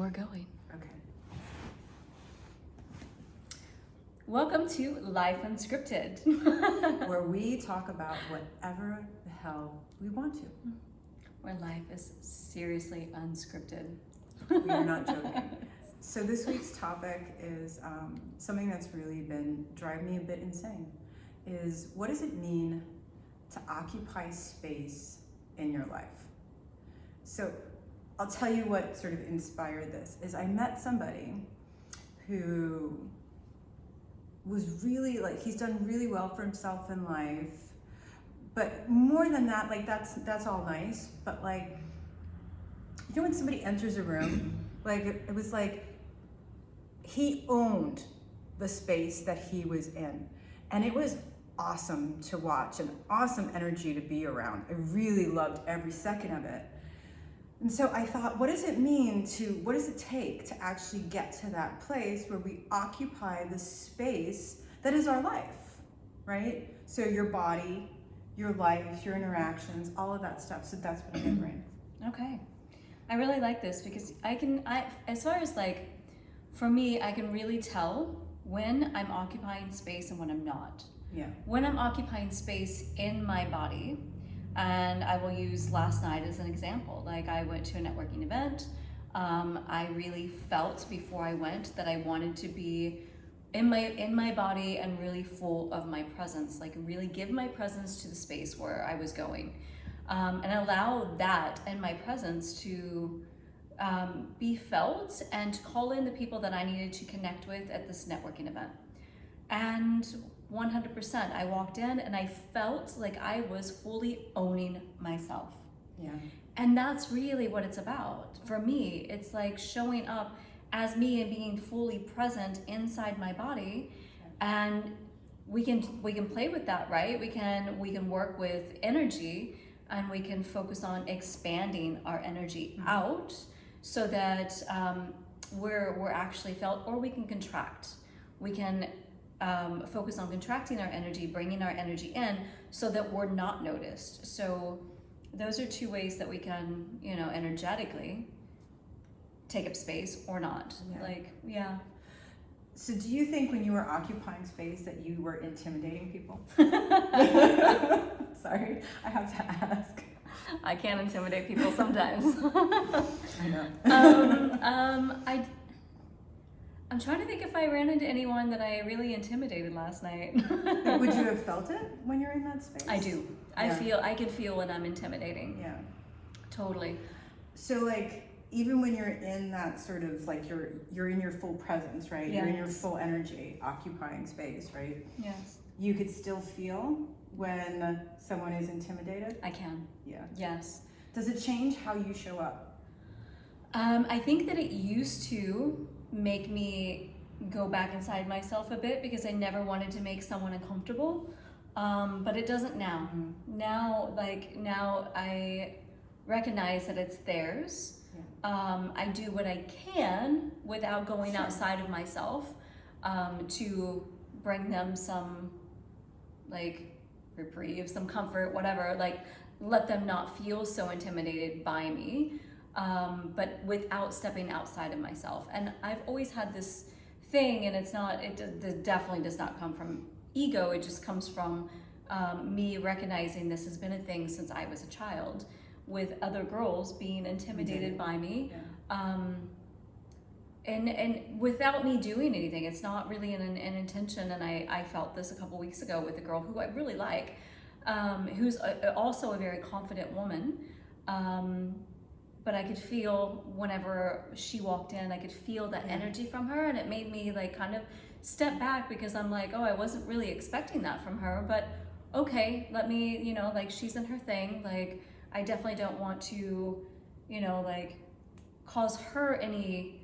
we're going. Okay. Welcome to Life Unscripted. Where we talk about whatever the hell we want to. Where life is seriously unscripted. We are not joking. So this week's topic is something that's really been driving me a bit insane. Is what does it mean to occupy space in your life? So I'll tell you what sort of inspired this. Is I met somebody who was really he's done really well for himself in life, but more than that, that's all nice, but when somebody enters a room, it was like he owned the space that he was in, and it was awesome to watch, an awesome energy to be around. I really loved every second of it. And so I thought, what does it take to actually get to that place where we occupy the space that is our life, right? So your body, your life, your interactions, all of that stuff. So that's what I'm going to bring. Okay. I really like this because for me, I can really tell when I'm occupying space and when I'm not. Yeah. When I'm occupying space in my body, and I will use last night as an example. I went to a networking event. I really felt before I went that I wanted to be in my body and really full of my presence, really give my presence to the space where I was going, and allow that and my presence to be felt and to call in the people that I needed to connect with at this networking event. And 100%, I walked in and I felt like I was fully owning myself. Yeah. And that's really what it's about. For me, it's like showing up as me and being fully present inside my body. And we can play with that, right? We can work with energy, and we can focus on expanding our energy out so that we're actually felt, or we can contract. We can focus on contracting our energy, bringing our energy in so that we're not noticed. So those are two ways that we can, energetically take up space or not. Yeah. So do you think when you were occupying space that you were intimidating people? Sorry, I have to ask. I can intimidate people sometimes. I know. I'm trying to think if I ran into anyone that I really intimidated last night. Would you have felt it when you're in that space? I do. Yeah. I can feel when I'm intimidating. Yeah. Totally. So even when you're in that sort of you're in your full presence, right? Yes. You're in your full energy, occupying space, right? Yes. You could still feel when someone is intimidated? I can. Yeah. Yes. Does it change how you show up? I think that it used to make me go back inside myself a bit because I never wanted to make someone uncomfortable. But it doesn't now. Mm-hmm. Now I recognize that it's theirs. Yeah. I do what I can without going Sure. outside of myself to bring them some reprieve, some comfort, whatever. Let them not feel so intimidated by me. But without stepping outside of myself. And I've always had this thing, and it definitely does not come from ego. It just comes from me recognizing this has been a thing since I was a child, with other girls being intimidated by me. Yeah. And without me doing anything. It's not really an intention. And I felt this a couple weeks ago with a girl who I really like, who's also a very confident woman. But I could feel whenever she walked in, I could feel that energy from her, and it made me kind of step back because I'm I wasn't really expecting that from her, but okay, let me, she's in her thing. I definitely don't want to, cause her any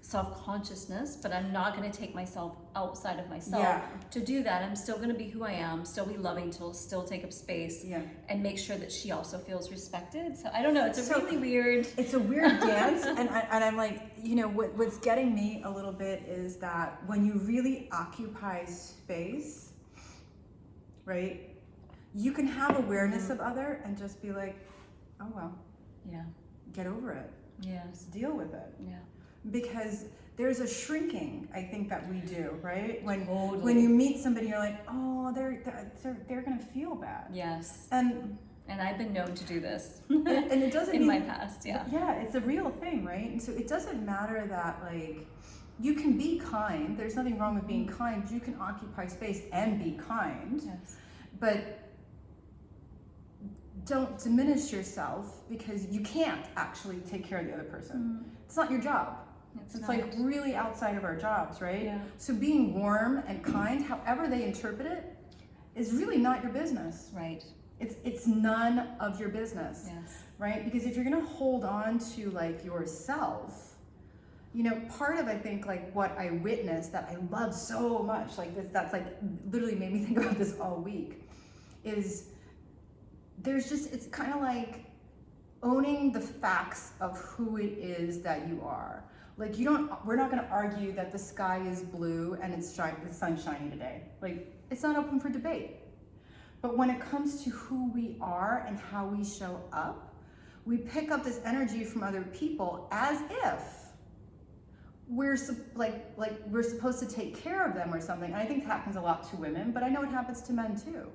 self-consciousness, but I'm not going to take myself outside of myself to do that. I'm still going to be who I am, still be loving, still take up space, and make sure that she also feels respected. So I don't know, it's a really weird... It's a weird dance, and I'm what's getting me a little bit is that when you really occupy space, right, you can have awareness of other and just be oh well. Yeah. Get over it. Yes. Deal with it. Yeah. Because there's a shrinking, I think, that we do, right? Totally. When you meet somebody, you're like, oh, they're gonna feel bad. Yes. And I've been known to do this. and it doesn't in mean, my past, yeah. Yeah, it's a real thing, right? And so it doesn't matter that, like, you can be kind. There's nothing wrong with being kind. You can occupy space and be kind. Yes. But don't diminish yourself because you can't actually take care of the other person. It's not your job. It's like really outside of our jobs, right? Yeah. So being warm and kind, however they interpret it, is really not your business. Right. It's none of your business. Yes. Right? Because if you're gonna hold on to like yourself, you know, part of I think like what I witnessed that I love so much, like that's like literally made me think about this all week, is it's kind of like owning the facts of who it is that you are. Like we're not gonna argue that the sky is blue and the sun's shining today. Like it's not open for debate. But when it comes to who we are and how we show up, we pick up this energy from other people as if we're supposed to take care of them or something. And I think it happens a lot to women, but I know it happens to men too.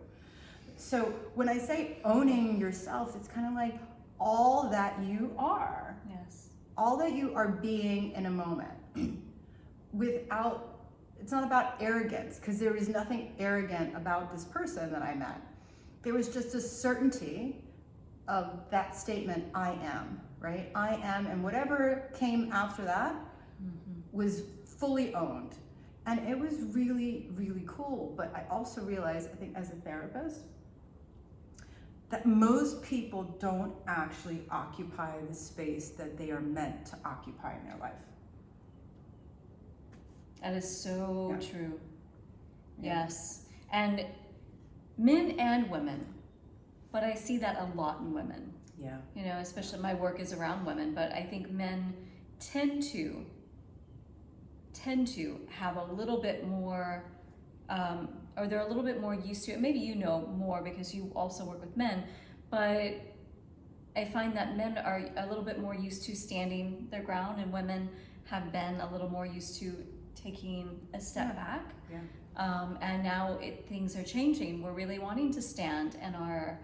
So when I say owning yourself, it's kind of like all that you are. Yes. All that you are being in a moment it's not about arrogance, because there is nothing arrogant about this person that I met. There was just a certainty of that statement, I am, right? I am, and whatever came after that was fully owned. And it was really, really cool. But I also realized, I think as a therapist, that most people don't actually occupy the space that they are meant to occupy in their life. That is so true. Yeah. Yes. And men and women, but I see that a lot in women. Yeah. You know, especially my work is around women, but I think men tend to have a little bit more, or they're a little bit more used to it. Maybe you know more because you also work with men, but I find that men are a little bit more used to standing their ground, and women have been a little more used to taking a step back. Yeah. And now things are changing. We're really wanting to stand in our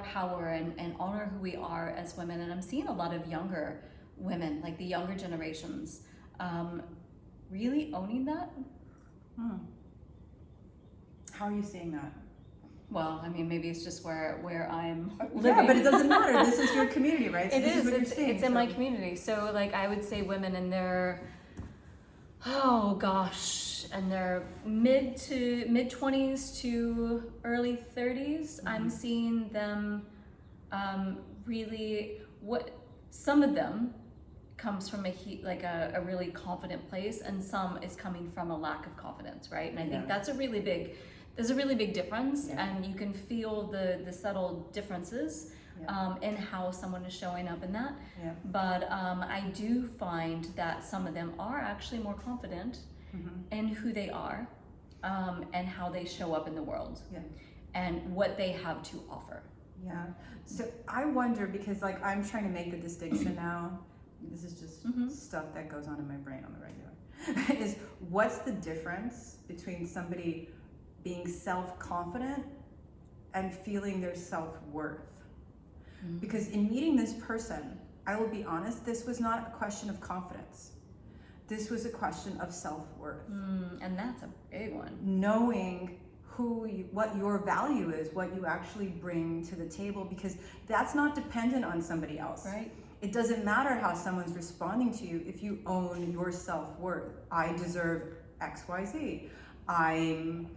power and honor who we are as women. And I'm seeing a lot of younger women, like the younger generations, really owning that. How are you seeing that? Well, I mean, maybe it's just where I'm living. Yeah, but it doesn't matter. This is your community, right? So It is. what you're seeing, It's in my community. So, like, I would say women in their, in their mid 20s to early 30s. I'm seeing them really. Some of them comes from a really confident place, and some is coming from a lack of confidence, right? And I think there's a really big difference, and you can feel the subtle differences in how someone is showing up in that. Yeah. But I do find that some of them are actually more confident in who they are, and how they show up in the world, and what they have to offer. Yeah. So I wonder, because like I'm trying to make the distinction now. This is just stuff that goes on in my brain on the regular. Is what's the difference between somebody being self-confident and feeling their self-worth? Because in meeting this person, I will be honest, this was not a question of confidence. This was a question of self-worth. And that's a big one. Knowing what your value is, what you actually bring to the table, because that's not dependent on somebody else. Right. It doesn't matter how someone's responding to you if you own your self-worth. I deserve XYZ. I'm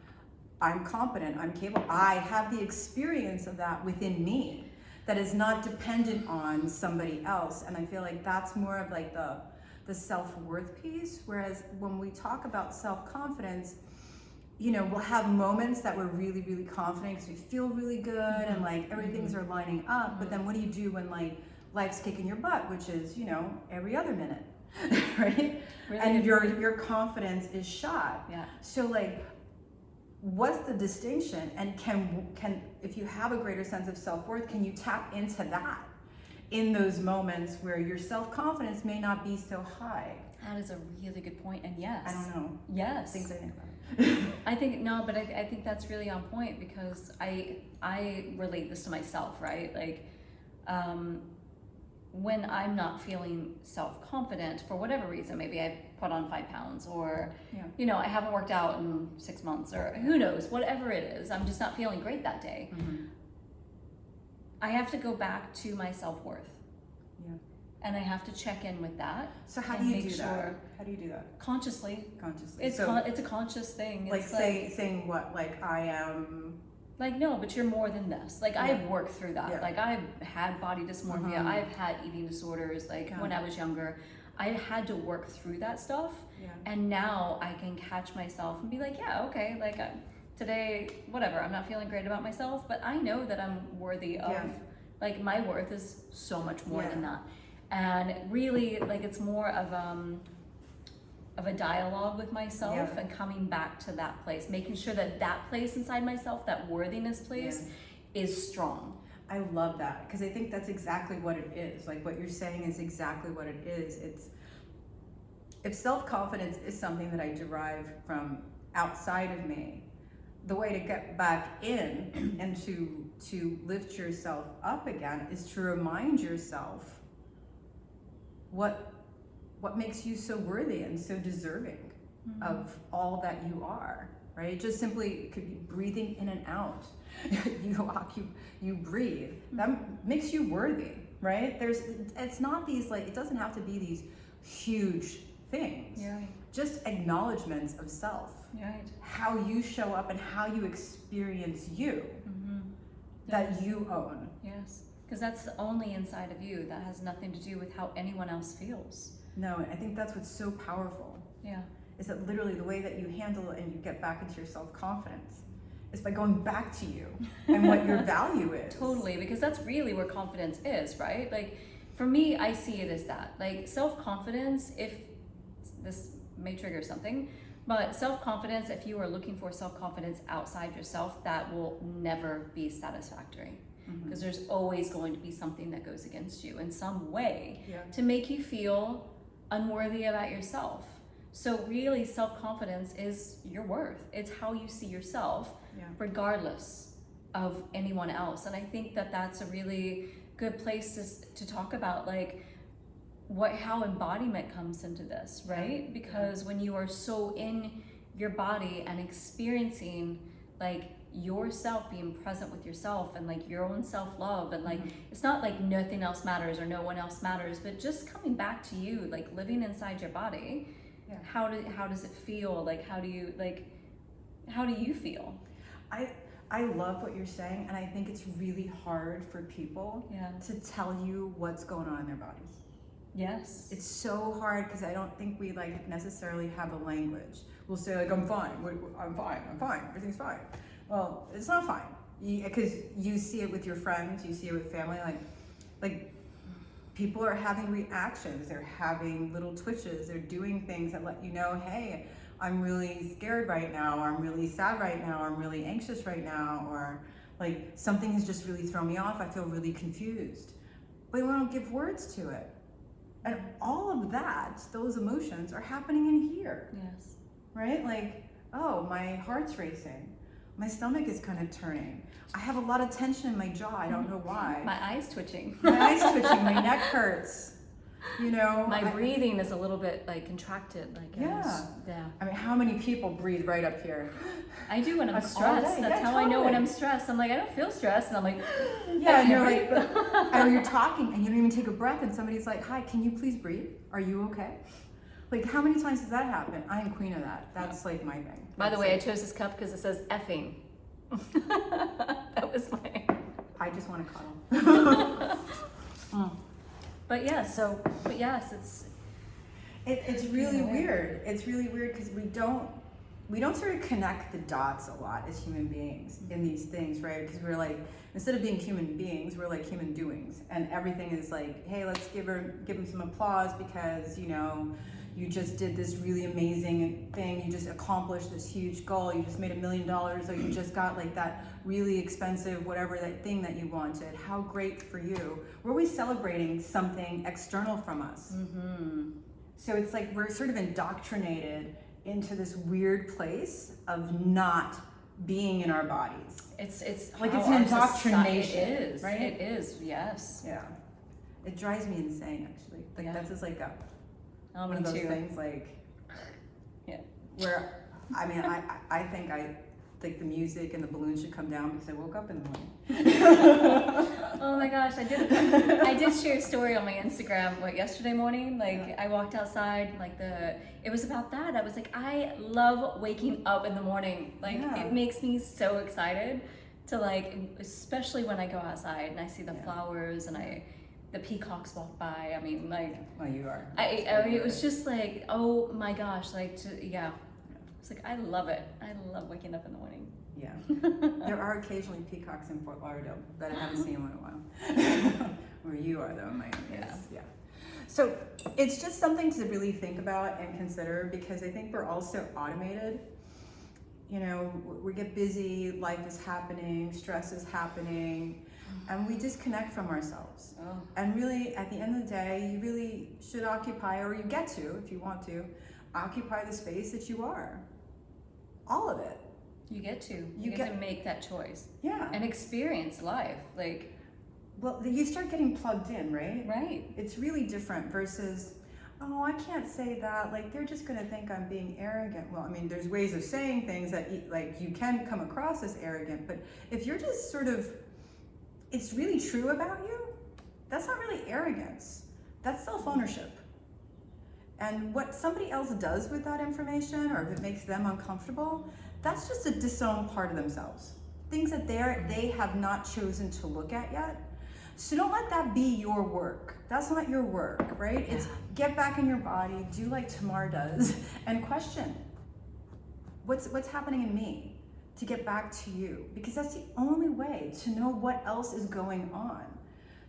competent, I'm capable. I have the experience of that within me that is not dependent on somebody else. And I feel like that's more of like the self-worth piece. Whereas when we talk about self-confidence, you know, we'll have moments that we're really, really confident because we feel really good and like everything's are lining up. But then what do you do when like life's kicking your butt, which is, you know, every other minute, right? Really and your confidence is shot. Yeah. So like, what's the distinction? And can if you have a greater sense of self-worth, can you tap into that in those moments where your self-confidence may not be so high. That is a really good point, and yes. I don't know. Yes. Things I think about it. I think, no, but I think that's really on point, because I relate this to myself, right? Like, when I'm not feeling self-confident for whatever reason, maybe I've put on 5 pounds, or, you know, I haven't worked out in 6 months, or who knows, whatever it is, I'm just not feeling great that day. I have to go back to my self-worth. And I have to check in with that. So how do you do that? How do you do that? Consciously. Consciously. It's a conscious thing. Like, it's saying what? Like, I am... Like, no, but you're more than this. Like, I've worked through that. Like, I've had body dysmorphia. I've had eating disorders. Like, when I was younger, I had to work through that stuff. And now I can catch myself and be like, yeah, okay, like, today, whatever, I'm not feeling great about myself, but I know that I'm worthy of, like, my worth is so much more than that. And really, like, it's more of a dialogue with myself and coming back to that place, making sure that that place inside myself, that worthiness place, is strong. I love that, because I think that's exactly what it is. Like, what you're saying is exactly what it is. It's, if self-confidence is something that I derive from outside of me, the way to get back in and to lift yourself up again is to remind yourself what makes you so worthy and so deserving of all that you are, right? Just simply, it could be breathing in and out. you breathe. That makes you worthy, right? It's not these, like, it doesn't have to be these huge things. Just acknowledgements of self. How you show up and how you experience you that you own. Yes. Because that's only inside of you. That has nothing to do with how anyone else feels. No, I think that's what's so powerful. Is that literally the way that you handle it and you get back into your self-confidence is by going back to you and what your value is. Totally, because that's really where confidence is, right? Like, for me, I see it as that. Like, self-confidence, if this may trigger something, but self-confidence, if you are looking for self-confidence outside yourself, that will never be satisfactory. Because there's always going to be something that goes against you in some way to make you feel unworthy about yourself. So really, self-confidence is your worth. It's how you see yourself, regardless of anyone else. And I think that that's a really good place to talk about, like, how embodiment comes into this, right? Because when you are so in your body and experiencing, like, yourself, being present with yourself and, like, your own self-love, and, like, it's not like nothing else matters or no one else matters, but just coming back to you, like, living inside your body. How does it feel? Like, how do you feel? I love what you're saying, and I think it's really hard for people to tell you what's going on in their bodies. Yes. It's so hard, because I don't think we, like, necessarily have a language. We'll say, like, I'm fine, everything's fine. Well, it's not fine, because you see it with your friends, you see it with family, like people are having reactions, they're having little twitches, they're doing things that let you know, hey, I'm really scared right now, or I'm really sad right now, or I'm really anxious right now, or, like, something has just really thrown me off, I feel really confused. But we don't give words to it. And all of that, those emotions are happening in here. Yes. Right? Like, oh, my heart's racing. My stomach is kind of turning. I have a lot of tension in my jaw. I don't know why. My eyes twitching. My eyes twitching. My neck hurts. You know. My breathing is a little bit, like, contracted. Like, yeah. I mean, how many people breathe right up here? I do when I'm stressed. That's how I know when I'm stressed. I'm like, I don't feel stressed, and I'm like, yeah. And you're like, or you're talking and you don't even take a breath, and somebody's like, hi, can you please breathe? Are you okay? Like, how many times does that happen? I am queen of that. That's like my thing. By the way, I chose this cup because it says effing. That was my... I just want to cuddle. But yes, it's really weird. It's really weird because we don't sort of connect the dots a lot as human beings in these things, right? Because we're like, instead of being human beings, we're like human doings, and everything is like, hey, let's give him some applause because, you know, you just did this really amazing thing, you just accomplished this huge goal, you just made $1 million, or you just got like that really expensive whatever that thing that you wanted. How great for you. Were we celebrating something external from us? Mm-hmm. So it's like we're sort of indoctrinated into this weird place of not being in our bodies. It's like how it's an our indoctrination, society is, right? It is, yes. Yeah, it drives me insane actually. Like Yeah. that's just like Oh, one of me those too. things like Yeah. where I mean I think the music and the balloons should come down because I woke up in the morning. Oh my gosh, I did share a story on my Instagram yesterday morning. Like I walked outside, it was about that. I was like, I love waking up in the morning. Like it makes me so excited to especially when I go outside and I see the flowers and the peacocks walk by. I mean, Well, you are. I mean, it was just like, oh my gosh, It's like, I love it. I love waking up in the morning. Yeah. There are occasionally peacocks in Fort Lauderdale, but I haven't seen one in a while. Where you are, though, Miami. Yeah. So it's just something to really think about and consider, because I think we're all so automated. You know, we get busy, life is happening, stress is happening, and we disconnect from ourselves. Oh. And really, at the end of the day, you really should occupy, or you get to, if you want to, occupy the space that you are. All of it. You get to. You get to make that choice. Yeah. And experience life. Well, you start getting plugged in, right? Right. It's really different versus, oh, I can't say that. Like, they're just going to think I'm being arrogant. Well, I mean, there's ways of saying things that, you can come across as arrogant. But if you're just sort of, it's really true about you, that's not really arrogance. That's self-ownership. And what somebody else does with that information, or if it makes them uncomfortable, that's just a disowned part of themselves. Things that they have not chosen to look at yet. So don't let that be your work. That's not your work, right? Yeah. It's get back in your body, do like Tamar does, and question, what's happening in me to get back to you? Because that's the only way to know what else is going on.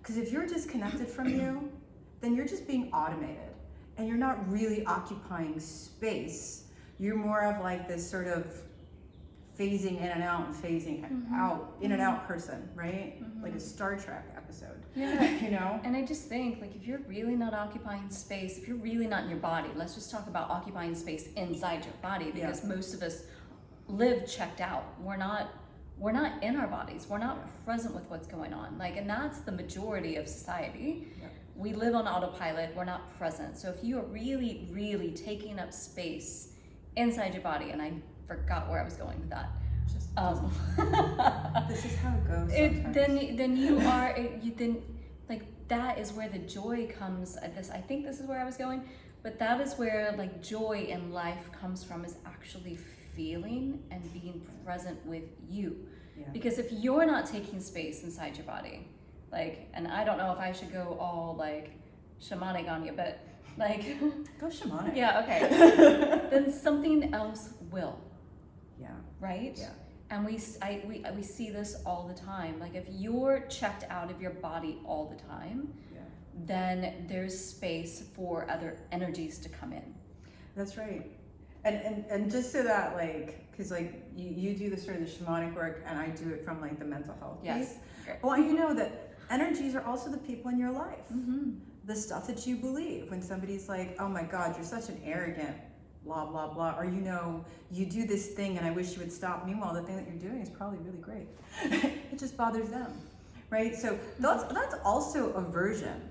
Because if you're disconnected from you, then you're just being automated. And you're not really occupying space. You're more of like this sort of phasing in and out and phasing out, in and out person, right? Mm-hmm. Like a Star Trek episode. Yeah. You know? And I just think, if you're really not occupying space, if you're really not in your body, let's just talk about occupying space inside your body, because most of us live checked out. We're not in our bodies. We're not present with what's going on. And that's the majority of society. We live on autopilot, we're not present. So if you are really, really taking up space inside your body, and I forgot where I was going with that. This is how it goes sometimes. Then you are, that is where the joy comes. I think this is where I was going, but that is where joy in life comes from, is actually feeling and being present with you. Yeah. Because if you're not taking space inside your body, and I don't know if I should go all shamanic on you, but go shamanic. Yeah, okay. Then something else will. Yeah. Right? Yeah. And we see this all the time. If you're checked out of your body all the time, then there's space for other energies to come in. That's right. And just so that because you do the sort of the shamanic work, and I do it from the mental health piece. Great. I want you to know that energies are also the people in your life. Mm-hmm. The stuff that you believe. When somebody's like, oh my God, you're such an arrogant, blah, blah, blah. Or, you do this thing and I wish you would stop. Meanwhile, the thing that you're doing is probably really great. It just bothers them, right? So that's also a version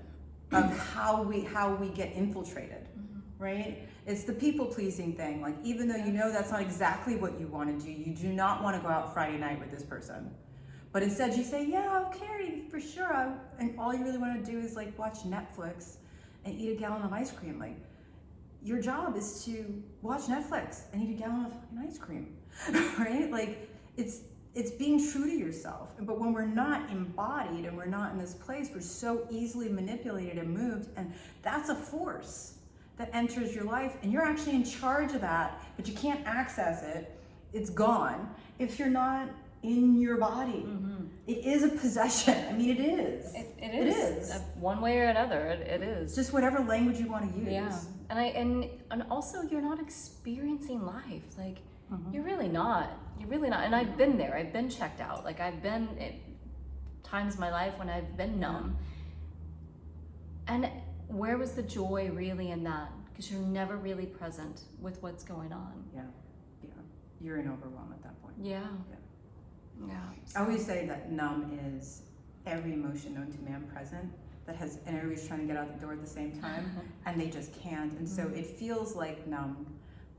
of how we get infiltrated, right? It's the people-pleasing thing. Even though that's not exactly what you want to do, you do not want to go out Friday night with this person. But instead you say, yeah, okay, for sure. And all you really want to do is watch Netflix and eat a gallon of ice cream. Your job is to watch Netflix and eat a gallon of fucking ice cream, right? It's being true to yourself. But when we're not embodied and we're not in this place, we're so easily manipulated and moved. And that's a force that enters your life. And you're actually in charge of that, but you can't access it. It's gone if you're not in your body. Mm-hmm. It is a possession. I mean, it is. It is. One way or another, it is. Just whatever language you want to use. Yeah. And also you're not experiencing life. Like, you're really not. You're really not. And I've been there. I've been checked out. Like, I've been at times in my life when I've been numb. And where was the joy really in that? Because you're never really present with what's going on. Yeah. You're in overwhelm at that point. Yeah. I always say that numb is every emotion known to man present and everybody's trying to get out the door at the same time, and they just can't. And so it feels like numb,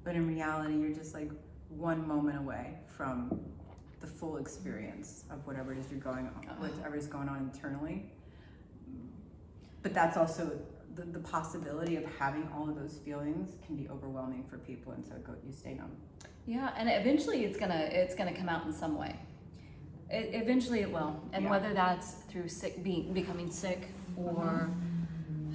but in reality, you're just like one moment away from the full experience of whatever it is you're going on, whatever is going on internally. But that's also the possibility of having all of those feelings can be overwhelming for people, and so you stay numb. Yeah, and eventually it's gonna come out in some way. Eventually it will, and whether that's through becoming sick, or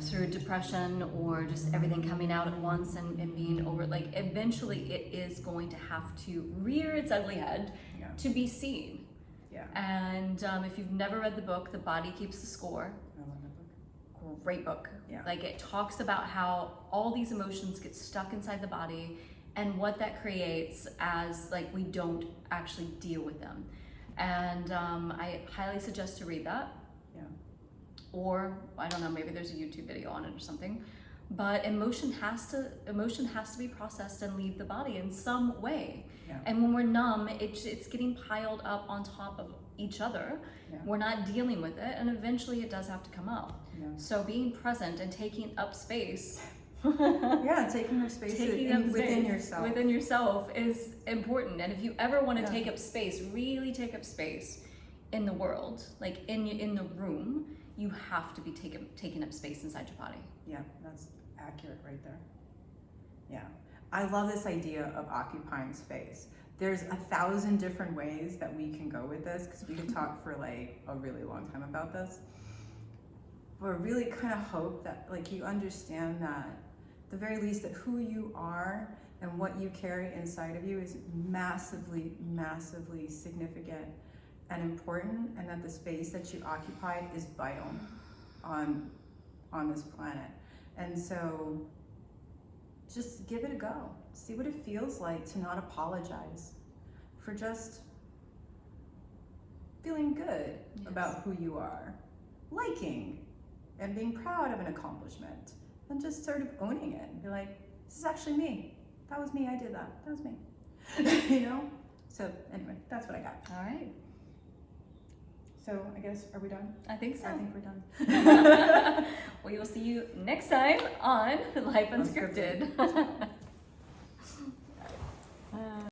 through depression, or just everything coming out at once and being over, like, eventually it is going to have to rear its ugly head to be seen. Yeah. And if you've never read the book, The Body Keeps the Score, I love that book. Great book. Yeah. Like, it talks about how all these emotions get stuck inside the body and what that creates as, like, we don't actually deal with them. And I highly suggest to read that. Yeah. Or, I don't know, maybe there's a YouTube video on it or something. But emotion has to be processed and leave the body in some way. Yeah. And when we're numb, it's getting piled up on top of each other. Yeah. We're not dealing with it, and eventually it does have to come up. Yeah. So being present and taking up space. Taking up space within yourself is important. And if you ever want to take up space, really take up space in the world, like in the room, you have to be taking up space inside your body. Yeah, that's accurate right there. Yeah, I love this idea of occupying space. There's 1,000 different ways that we can go with this, because we could talk for like a really long time about this. But I really kind of hope that, like, you understand that at the very least that who you are and what you carry inside of you is massively, massively significant and important, and that the space that you occupy is vital on this planet. And so just give it a go. See what it feels like to not apologize for just feeling good about who you are, liking and being proud of an accomplishment, and just sort of owning it and be like, this is actually me. That was me, I did that. That was me. You know? So anyway, that's what I got. All right. So I guess, are we done? I think so. I think we're done. We will see you next time on Life Unscripted.